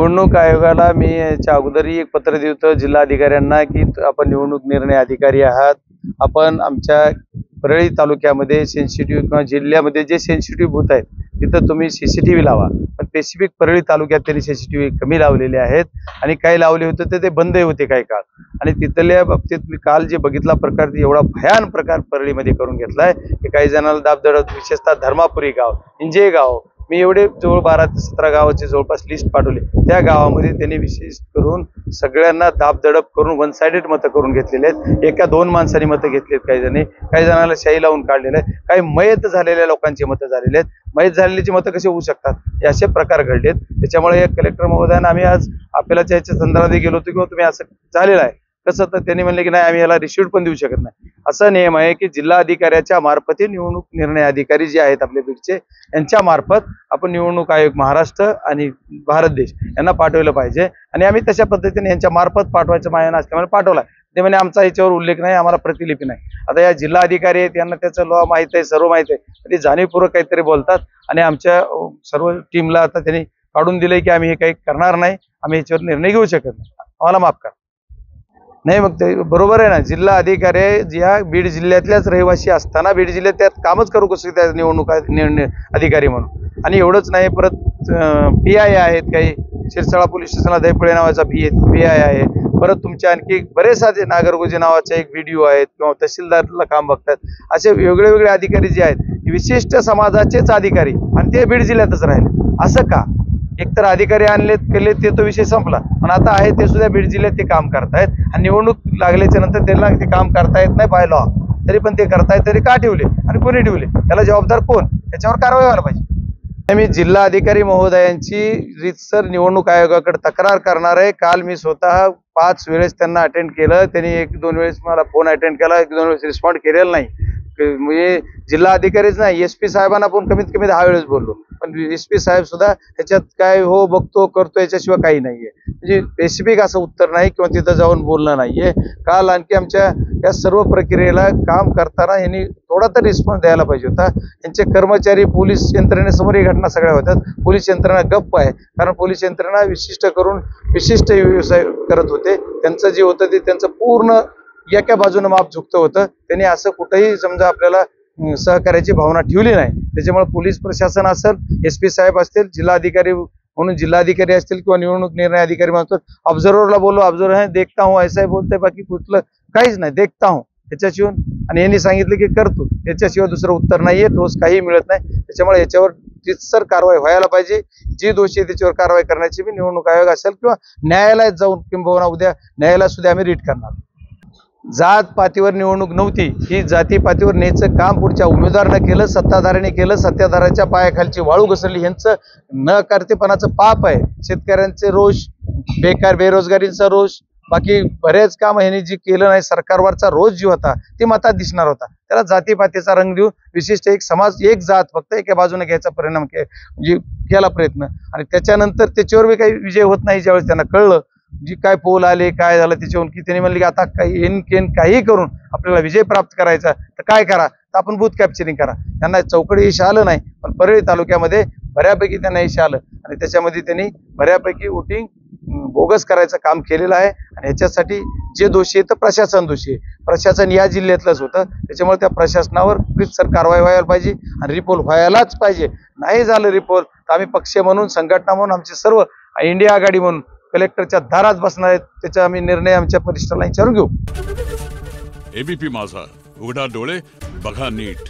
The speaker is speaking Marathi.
निवडणूक आयोगाला मी याच्या अगोदरही एक पत्र दिलं होतं जिल्हाधिकाऱ्यांना की आपण निवडणूक निर्णय अधिकारी आहात, आपण आमच्या परळी तालुक्यामध्ये सेन्सिटिव्ह किंवा जिल्ह्यामध्ये जे सेन्सिटिव्ह बूथ आहेत तिथं तुम्ही सीसीटीव्ही लावा। पण स्पेसिफिक परळी तालुक्यात त्यांनी सीसीटीव्ही कमी लावलेले आहेत आणि काही लावले होते ते बंद होते काही काळ। आणि तिथल्या बाबतीत मी काल जे बघितला प्रकार एवढा भयान प्रकार परळीमध्ये करून घेतलाय की काही जणांना दाबदडप, विशेषतः धर्मापुरी गाव, इंजे गाव, मी एवढे जवळ 12 ते 17 गावाची जवळपास लिस्ट पाठवली। त्या गावामध्ये त्यांनी विशेष करून सगळ्यांना दाबदडप करून वन साइडेड मतं करून घेतलेले आहेत। एका 2 माणसांनी मतं घेतलेत, काही जणांना शाई लावून काढलेले आहेत, काही मयत झालेल्या लोकांची मतं झालेली आहेत। मयत झालेल्याची मतं कशी होऊ शकतात हे असे प्रकार घडलेत। त्याच्यामुळे कलेक्टर महोदयांना आम्ही आज आपल्याला याच्या संदर्भात गेलो होतो की तुम्ही असं झालेलं आहे कसं, तर त्यांनी म्हणले की नाही आम्ही याला रिसिव्ह पण देऊ शकत नाही। असा नियम आहे की जिल्हा अधिकाऱ्याच्या मार्फत निवडणूक निर्णय अधिकारी जे आहेत आपले बीडचे यांच्या मार्फत आपण निवडणूक आयोग महाराष्ट्र आणि भारत देश यांना पाठवलं पाहिजे आणि आम्ही तशा पद्धतीने यांच्या मार्फत पाठवायचं मायना असल्यामुळे पाठवला। ते म्हणजे आमचा याच्यावर उल्लेख नाही, आम्हाला प्रतिलिपी नाही। आता या जिल्हा अधिकारी आहेत यांना त्याचं लॉ माहित आहे, सर्व माहित आहे, ते जाणीवपूर्वक काहीतरी बोलतात आणि आमच्या सर्व टीमला आता त्यांनी काढून दिलंय की आम्ही हे काही करणार नाही, आम्ही याच्यावर निर्णय घेऊ शकत नाही, आम्हाला माफ करा। नाही मग ते बरोबर आहे ना, जिल्हा अधिकारी ज्या बीड जिल्ह्यातल्याच रहिवासी असताना बीड जिल्ह्यात त्यात कामच करू कसं त्या निवडणूक अधिकारी म्हणून। आणि एवढंच नाही, परत PI आहेत, काही शिरसाळा पोलीस स्टेशनला दैपळे नावाचा PI आहे, परत तुमच्या आणखी बरेच साधे नागरगोजे नावाचे एक व्हिडिओ आहेत किंवा तहसीलदारला काम बघतात, असे वेगळे अधिकारी जे आहेत विशिष्ट समाजाचेच अधिकारी आणि ते बीड जिल्ह्यातच राहिले। असं का? एकतर अधिकारी आणले केले ते तो विषय संपला, पण आता आहे ते सुद्धा बीड जिल्ह्यात ते काम करतायत आणि निवडणूक लागल्याच्या नंतर त्यांना ते काम करता येत नाही बाय लॉ, तरी पण ते करतायत। तरी का ठेवले आणि कोणी ठेवले, त्याला जबाबदार कोण, त्याच्यावर कारवाई व्हायला पाहिजे। मी जिल्हा अधिकारी महोदयांची रीतसर निवडणूक आयोगाकडे तक्रार करणार आहे। काल मी स्वतः 5 वेळेस त्यांना अटेंड केलं, त्यांनी 1-2 वेळेस मला फोन अटेंड केला, 1-2 वेळेस रिस्पॉन्ड केलेला नाही। म्हणजे जिल्हा अधिकारीच नाही, SP साहेबांना पण कमीत कमी 10 वेळेस बोललो, पण SP साहेब सुद्धा ह्याच्यात काय हो बघतो करतो याच्याशिवाय काही नाहीये, म्हणजे स्पेसिफिक असं उत्तर नाही किंवा तिथं जाऊन बोलणं नाहीये। काल आणखी आमच्या या सर्व प्रक्रियेला काम करताना यांनी थोडा तर रिस्पॉन्स द्यायला पाहिजे होता। यांचे कर्मचारी पोलीस यंत्रणेसमोर ही घटना सगळ्या होतात, पोलीस यंत्रणा गप्प आहे, कारण पोलीस यंत्रणा विशिष्ट करून विशिष्ट व्यवसाय करत होते। त्यांचं जे होतं ते त्यांचं पूर्ण एका बाजूने माप झुकतं होतं, त्यांनी असं कुठेही समजा आपल्याला सहकार्याची भावना ठेवली नाही। त्याच्यामुळे पोलीस प्रशासन असेल, SP साहेब असतील, जिल्हाधिकारी म्हणून जिल्हाधिकारी असतील किंवा निवडणूक निर्णय अधिकारी म्हणतात, ऑब्झर्व्हरला बोललो, ऑब्झर्व्हर है देखता हूँ ऐसा बोलते, बाकी कुठलं काहीच नाही, देखता हूँ याच्याशिवाय। आणि यांनी सांगितलं की करतो, याच्याशिवाय दुसरं उत्तर नाहीये, ठोस काही मिळत नाही। त्याच्यामुळे याच्यावर रीतसर कारवाई व्हायला पाहिजे, जी दोषी आहे त्याच्यावर कारवाई करण्याची मी निवडणूक आयोग असेल किंवा न्यायालयात जाऊन किंबहुना उद्या न्यायालयात सुद्धा आम्ही रीट करणार। जात पातीवर निवडणूक नव्हती, ही जाती पातीवर न्यायचं काम पुढच्या उमेदवारानं केलं, सत्ताधाऱ्याने केलं, सत्ताधाऱ्याच्या पायाखालची वाळू घसरली, यांचं न करतेपणाचं पाप आहे। शेतकऱ्यांचे रोष, बेकार बेरोजगारीचा रोष, बाकी बरेच काम ह्यांनी जे केलं नाही, सरकारवरचा रोष जो होता ते मतात दिसणार होता, त्याला जातीपातीचा रंग देऊन विशिष्ट एक समाज, एक जात फक्त एका बाजूने घ्यायचा परिणाम म्हणजे केला प्रयत्न। आणि त्याच्यानंतर त्याच्यावर बी काही विजय होत नाही। ज्यावेळेस त्यांना कळलं जी काय पोल आले काय झालं त्याच्यावरून की त्यांनी म्हणले की आता काही करून आपल्याला विजय प्राप्त करायचा तर काय करा, तर आपण बूथ कॅप्चरिंग करा। त्यांना चौकडी यश आलं नाही, पण परळी तालुक्यामध्ये बऱ्यापैकी त्यांना यश आलं आणि त्याच्यामध्ये त्यांनी बऱ्यापैकी वोटिंग बोगस करायचं काम केलेलं आहे। आणि ह्याच्यासाठी जे दोषी आहे तर प्रशासन दोषी आहे, प्रशासन या जिल्ह्यातलंच होतं, त्याच्यामुळे त्या प्रशासनावर रीतसर कारवाई व्हायला पाहिजे आणि रिपोल व्हायलाच पाहिजे। नाही झालं रिपोल तर आम्ही पक्ष म्हणून, संघटना म्हणून, आमचे सर्व इंडिया आघाडी म्हणून कलेक्टरच्या दारात बसणार आहेत, त्याचा आम्ही निर्णय आमच्या वरिष्ठांना विचारून घेऊ। ABP माझा, उघडा डोळे बघा नीट।